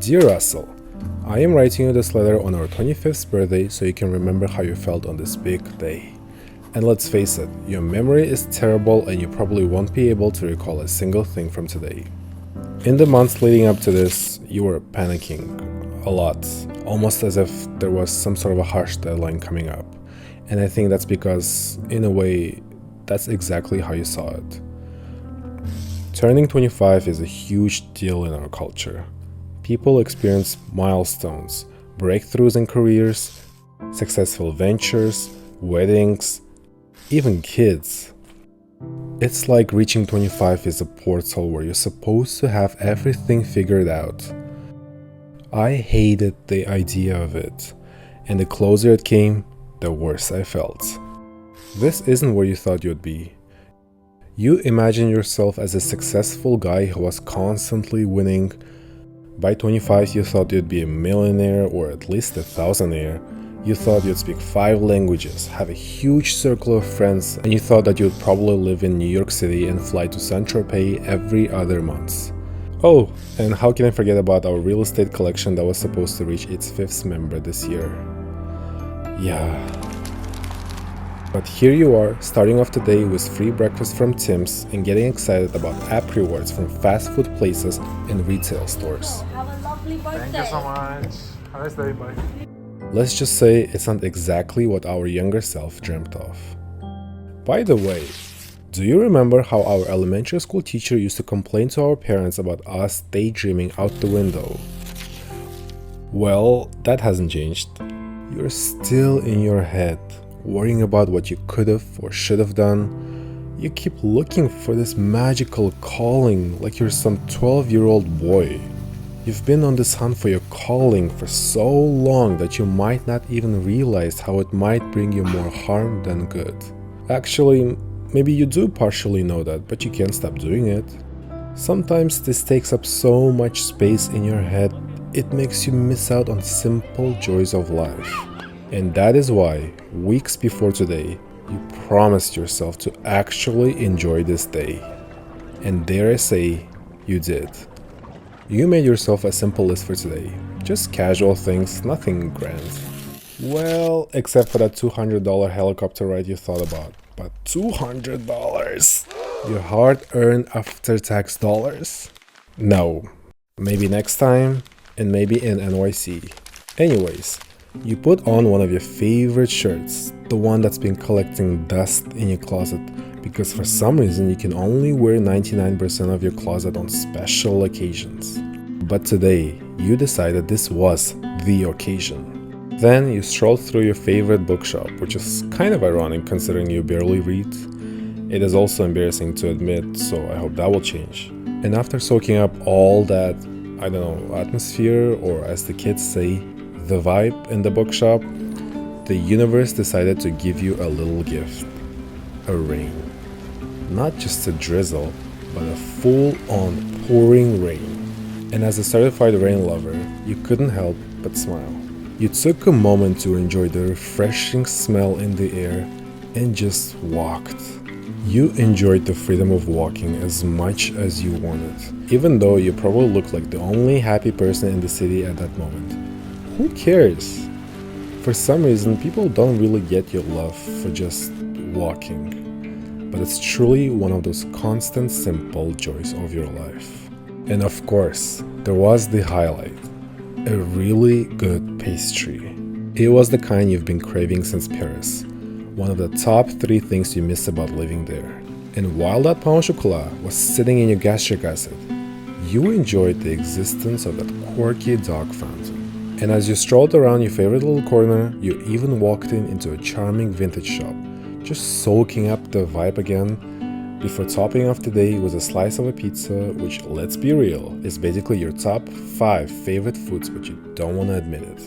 Dear Russell, I am writing you this letter on our 25th birthday so you can remember how you felt on this big day. And let's face it, your memory is terrible and you probably won't be able to recall a single thing from today. In the months leading up to this, you were panicking a lot, almost as if there was some sort of a harsh deadline coming up. And I think that's because, in a way, that's exactly how you saw it. Turning 25 is a huge deal in our culture. People experience milestones, breakthroughs in careers, successful ventures, weddings, even kids. It's like reaching 25 is a portal where you're supposed to have everything figured out. I hated the idea of it, and the closer it came, the worse I felt. This isn't where you thought you'd be. You imagine yourself as a successful guy who was constantly winning. By 25, you thought you'd be a millionaire or at least a thousandaire. You thought you'd speak 5 languages, have a huge circle of friends, and you thought that you'd probably live in New York City and fly to Saint-Tropez every other month. Oh, and how can I forget about our real estate collection that was supposed to reach its 5th member this year? Yeah. But here you are, starting off the day with free breakfast from Tim's and getting excited about app rewards from fast food places and retail stores. Have a lovely birthday. Thank you so much. Have a nice day. Bye. Let's just say it's not exactly what our younger self dreamt of. By the way, do you remember how our elementary school teacher used to complain to our parents about us daydreaming out the window? Well, that hasn't changed. You're still in your head, worrying about what you could have or should have done. You keep looking for this magical calling like you're some 12-year-old boy. You've been on this hunt for your calling for so long that you might not even realize how it might bring you more harm than good. Actually, maybe you do partially know that, but you can't stop doing it. Sometimes this takes up so much space in your head, it makes you miss out on simple joys of life. And that is why, weeks before today, you promised yourself to actually enjoy this day. And dare I say, you did. You made yourself a simple list for today. Just casual things, nothing grand. Well, except for that $200 helicopter ride you thought about. But $200? Your hard-earned after-tax dollars? No. Maybe next time, and maybe in NYC. Anyways, you put on one of your favorite shirts, the one that's been collecting dust in your closet, because for some reason you can only wear 99% of your closet on special occasions. But today, you decided this was the occasion. Then you strolled through your favorite bookshop, which is kind of ironic considering you barely read. It is also embarrassing to admit, so I hope that will change. And after soaking up all that, atmosphere, or as the kids say, the vibe in the bookshop, the universe decided to give you a little gift. A rain. Not just a drizzle, but a full-on pouring rain. And as a certified rain lover, you couldn't help but smile. You took a moment to enjoy the refreshing smell in the air and just walked. You enjoyed the freedom of walking as much as you wanted, even though you probably looked like the only happy person in the city at that moment. Who cares? For some reason, people don't really get your love for just walking. But it's truly one of those constant, simple joys of your life. And of course, there was the highlight. A really good pastry. It was the kind you've been craving since Paris. One of the top 3 things you miss about living there. And while that pain au chocolat was sitting in your gastric acid, you enjoyed the existence of that quirky dog fountain. And as you strolled around your favorite little corner, you even walked into a charming vintage shop, just soaking up the vibe again, before topping off the day with a slice of a pizza, which, let's be real, is basically your top 5 favorite foods, but you don't want to admit it.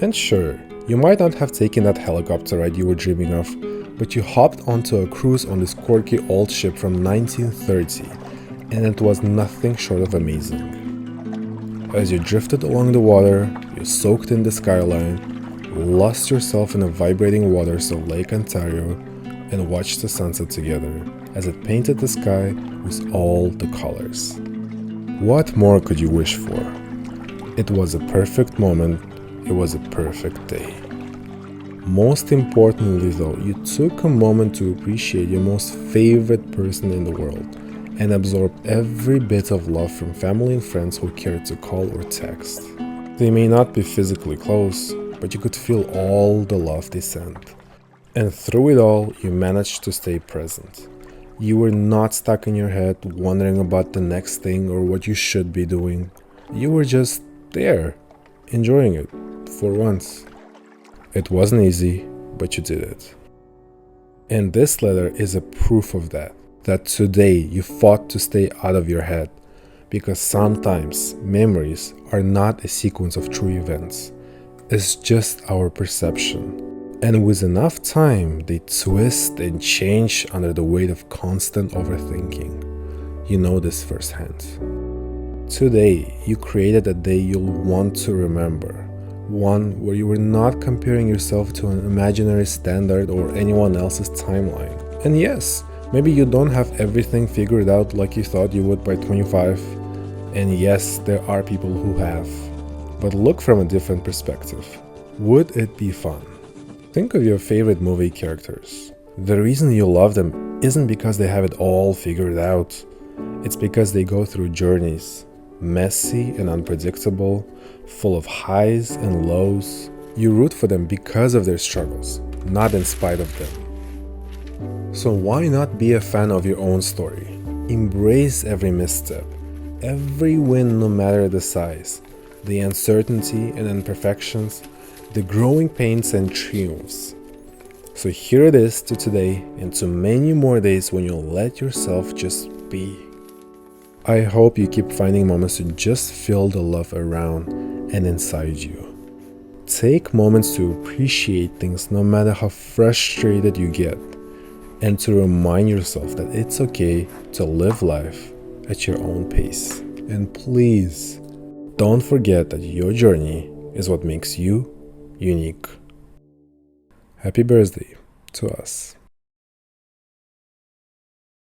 And sure, you might not have taken that helicopter ride you were dreaming of, but you hopped onto a cruise on this quirky old ship from 1930, and it was nothing short of amazing. As you drifted along the water, you soaked in the skyline, lost yourself in the vibrating waters of Lake Ontario, and watched the sunset together as it painted the sky with all the colors. What more could you wish for? It was a perfect moment. It was a perfect day. Most importantly though, you took a moment to appreciate your most favorite person in the world and absorb every bit of love from family and friends who cared to call or text. They may not be physically close, but you could feel all the love they sent. And through it all, you managed to stay present. You were not stuck in your head wondering about the next thing or what you should be doing. You were just there, enjoying it, for once. It wasn't easy, but you did it. And this letter is a proof of that today you fought to stay out of your head, because sometimes memories are not a sequence of true events. It's just our perception. And with enough time, they twist and change under the weight of constant overthinking. You know this firsthand. Today, you created a day you'll want to remember. One where you were not comparing yourself to an imaginary standard or anyone else's timeline. And yes, maybe you don't have everything figured out like you thought you would by 25. And yes, there are people who have. But look from a different perspective. Would it be fun? Think of your favorite movie characters. The reason you love them isn't because they have it all figured out. It's because they go through journeys, messy and unpredictable, full of highs and lows. You root for them because of their struggles, not in spite of them. So why not be a fan of your own story? Embrace every misstep, every win no matter the size, the uncertainty and imperfections, the growing pains and triumphs. So here it is to today and to many more days when you'll let yourself just be. I hope you keep finding moments to just feel the love around and inside you. Take moments to appreciate things no matter how frustrated you get, and to remind yourself that it's okay to live life at your own pace. And please, don't forget that your journey is what makes you unique. Happy birthday to us.